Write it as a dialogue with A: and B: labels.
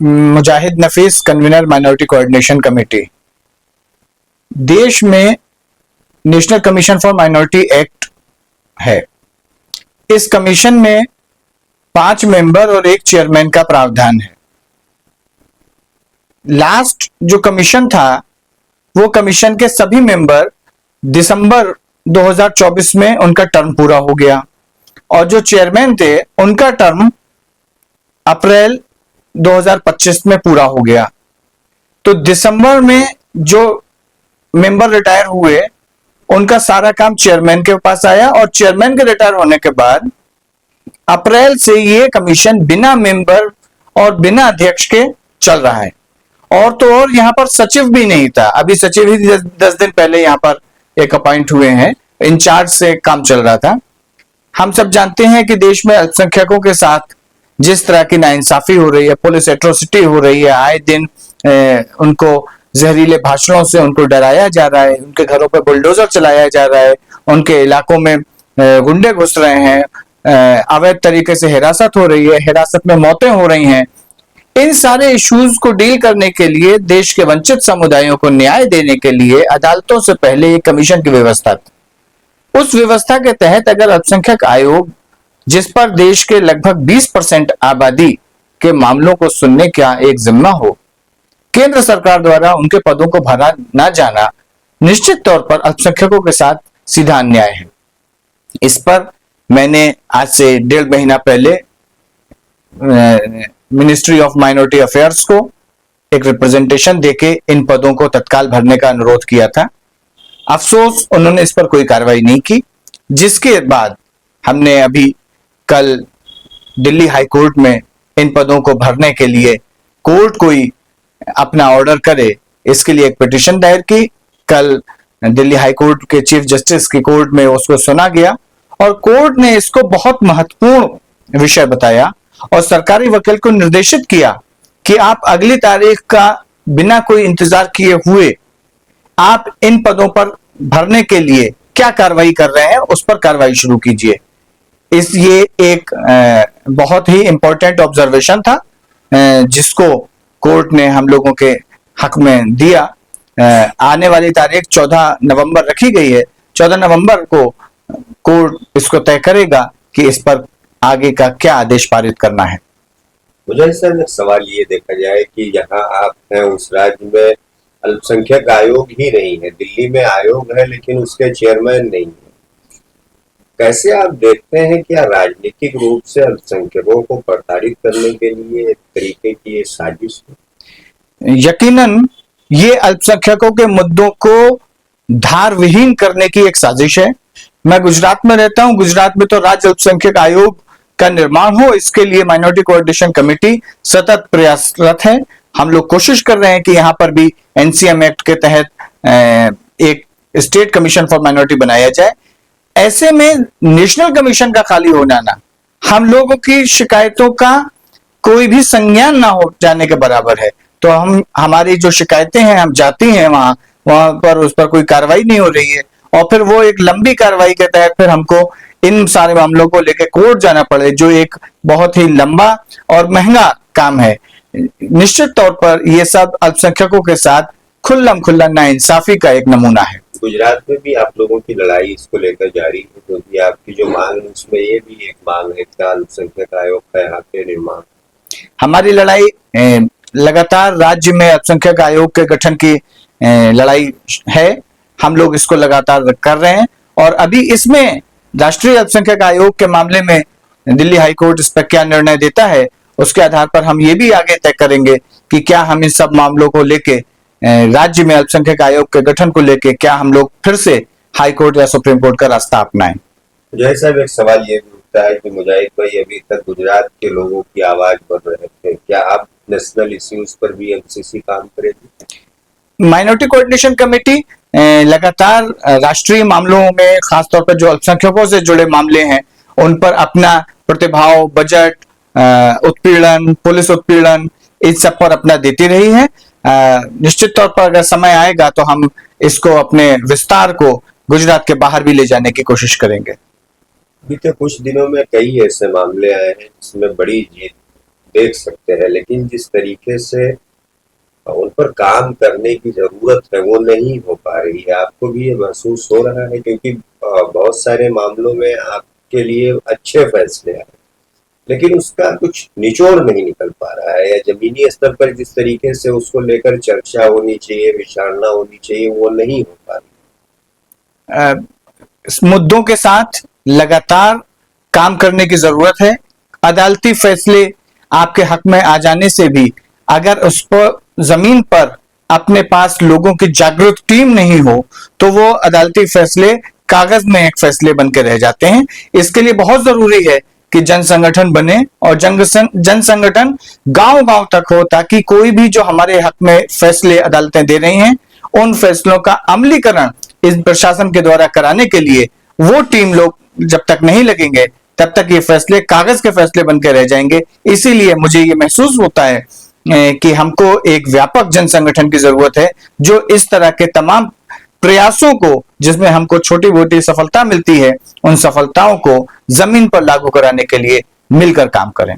A: मुजाहिद नफीस, convener minority coordination committee. देश में national commission for minority act है। इस कमीशन में 5 मेंबर और 1 चेयरमैन का प्रावधान है। लास्ट जो कमीशन था वो कमीशन के सभी मेंबर दिसंबर 2024 में उनका टर्म पूरा हो गया और जो चेयरमैन थे उनका टर्म अप्रैल 2025 में पूरा हो गया। तो दिसंबर में जो मेंबर रिटायर हुए उनका सारा काम चेयरमैन के पास आया और चेयरमैन के रिटायर होने के बाद अप्रैल से ये कमीशन बिना मेंबर और बिना अध्यक्ष के चल रहा है। और तो और यहाँ पर सचिव भी नहीं था, अभी सचिव ही 10 दिन पहले यहाँ पर एक अपॉइंट हुए हैं, इंचार्ज से काम चल रहा था। हम सब जानते हैं कि देश में अल्पसंख्यकों के साथ जिस तरह की नाइंसाफी हो रही है, पुलिस एट्रोसिटी हो रही है, आए दिन उनको जहरीले भाषणों से उनको डराया जा रहा है, उनके घरों पर बुलडोजर चलाया जा रहा है, उनके इलाकों में गुंडे घुस रहे हैं, अवैध तरीके से हिरासत हो रही है, हिरासत में मौतें हो रही हैं। इन सारे इश्यूज को डील करने के लिए, देश के वंचित समुदायों को न्याय देने के लिए अदालतों से पहले एक कमीशन की व्यवस्था थी। उस व्यवस्था के तहत अगर अल्पसंख्यक आयोग, जिस पर देश के लगभग 20% आबादी के मामलों को सुनने का एक जिम्मा हो, केंद्र सरकार द्वारा उनके पदों को भरा ना जाना निश्चित तौर पर अल्पसंख्यकों के साथ सीधा अन्याय है। इस पर मैंने आज से 1.5 महीना पहले मिनिस्ट्री ऑफ माइनॉरिटी अफेयर्स को एक रिप्रेजेंटेशन देके इन पदों को तत्काल भरने का अनुरोध किया था। अफसोस उन्होंने इस पर कोई कार्रवाई नहीं की, जिसके बाद हमने अभी कल दिल्ली हाई कोर्ट में इन पदों को भरने के लिए कोर्ट कोई अपना ऑर्डर करे, इसके लिए एक पिटीशन दायर की। कल दिल्ली हाई कोर्ट के चीफ जस्टिस की कोर्ट में उसको सुना गया और कोर्ट ने इसको बहुत महत्वपूर्ण विषय बताया और सरकारी वकील को निर्देशित किया कि आप अगली तारीख का बिना कोई इंतजार किए हुए आप इन पदों पर भरने के लिए क्या कार्रवाई कर रहे हैं उस पर कार्रवाई शुरू कीजिए। ये एक बहुत ही इंपॉर्टेंट ऑब्जर्वेशन था जिसको कोर्ट ने हम लोगों के हक में दिया। आने वाली तारीख 14 नवंबर रखी गई है। 14 नवंबर को कोर्ट इसको तय करेगा कि इस पर आगे का क्या आदेश पारित करना है।
B: मुझे सर सवाल ये देखा जाए कि यहाँ आप हैं उस राज्य में अल्पसंख्यक आयोग ही नहीं है, दिल्ली में आयोग है लेकिन उसके चेयरमैन नहीं है। कैसे आप देखते हैं क्या राजनीतिक रूप से अल्पसंख्यकों को प्रताड़ित करने के लिए एक तरीके की ये साजिश है?
A: यकीनन ये अल्पसंख्यकों के मुद्दों को धार विहीन करने की एक साजिश है। मैं गुजरात में रहता हूं। गुजरात में तो राज्य अल्पसंख्यक आयोग का निर्माण हो, इसके लिए माइनॉरिटी कोऑर्डिनेशन कमेटी सतत प्रयासरत है। हम लोग कोशिश कर रहे हैं कि यहाँ पर भी एनसीएम एक्ट के तहत एक स्टेट कमीशन फॉर माइनॉरिटी बनाया जाए। ऐसे में नेशनल कमीशन का खाली होना ना हम लोगों की शिकायतों का कोई भी संज्ञान ना हो जाने के बराबर है। तो हमारी जो शिकायतें हैं, हम जाती हैं वहां पर उस पर कोई कार्रवाई नहीं हो रही है और फिर वो एक लंबी कार्रवाई के तहत फिर हमको इन सारे मामलों को लेकर कोर्ट जाना पड़े, जो एक बहुत ही लंबा और महंगा काम है। निश्चित तौर पर यह सब अल्पसंख्यकों के साथ खुल्लम खुल्ला नाइंसाफी का एक नमूना है।
B: गुजरात में भी आप लोगों की लड़ाई इसको लेकर जारी है, क्योंकि आपकी जो मांग है उसमें ये भी एक मांग है कि अल्पसंख्यक आयोग का यहाँ पे निर्माण।
A: हमारी लड़ाई लगातार राज्य में अल्पसंख्यक आयोग के गठन की लड़ाई है। हम लोग इसको लगातार कर रहे हैं और अभी इसमें राष्ट्रीय अल्पसंख्यक आयोग के मामले में दिल्ली हाई कोर्ट इस पर क्या निर्णय देता है, उसके आधार पर हम ये भी आगे तय करेंगे कि क्या हम इन सब मामलों को लेके राज्य में अल्पसंख्यक आयोग के गठन को लेके क्या हम लोग फिर से हाई कोर्ट या सुप्रीम कोर्ट का रास्ता अपनाएं।
B: मुजाहिद साहब, एक सवाल ये भी उठता है कि मुजाहिद भाई अभी तक गुजरात के लोगों की आवाज बन रहे थे, क्या आप नेशनल इश्यूज पर भी एमसीसी काम करेगी?
A: माइनॉरिटी कोऑर्डिनेशन कमेटी लगातार राष्ट्रीय मामलों में, खासतौर पर जो अल्पसंख्यकों से जुड़े मामले हैं उन पर अपना प्रतिभाव, बजट, उत्पीड़न, पुलिस उत्पीड़न, इन सब पर अपना देती रही है। निश्चित तौर पर अगर समय आएगा तो हम इसको अपने विस्तार को गुजरात के बाहर भी ले जाने की कोशिश करेंगे।
B: बीते कुछ दिनों में कई ऐसे मामले आए हैं जिसमें बड़ी जीत देख सकते हैं, लेकिन जिस तरीके से उन पर काम करने की जरूरत है वो नहीं हो पा रही है। आपको भी ये महसूस हो रहा है, क्योंकि बहुत सारे मामलों में आपके लिए अच्छे फैसले आए, लेकिन उसका कुछ निचोड़ नहीं निकल पा रहा है, या जमीनी स्तर पर जिस तरीके से उसको लेकर चर्चा होनी चाहिए, विचारणा होनी चाहिए, वो नहीं हो पा रही।
A: इस मुद्दों के साथ लगातार काम करने की जरूरत है। अदालती फैसले आपके हक में आ जाने से भी अगर उस पर जमीन पर अपने पास लोगों की जागरूक टीम नहीं हो तो वो अदालती फैसले कागज में एक फैसले बन के रह जाते हैं। इसके लिए बहुत जरूरी है कि जन संगठन बने और जन संगठन गांव-गांव तक हो, ताकि कोई भी जो हमारे हक में फैसले अदालतें दे रही हैं उन फैसलों का अमलीकरण इस प्रशासन के द्वारा कराने के लिए वो टीम लोग जब तक नहीं लगेंगे तब तक ये फैसले कागज के फैसले बनकर रह जाएंगे। इसीलिए मुझे ये महसूस होता है कि हमको एक व्यापक जन संगठन की जरूरत है जो इस तरह के तमाम प्रयासों को, जिसमें हमको छोटी मोटी सफलता मिलती है, उन सफलताओं को जमीन पर लागू कराने के लिए मिलकर काम करें।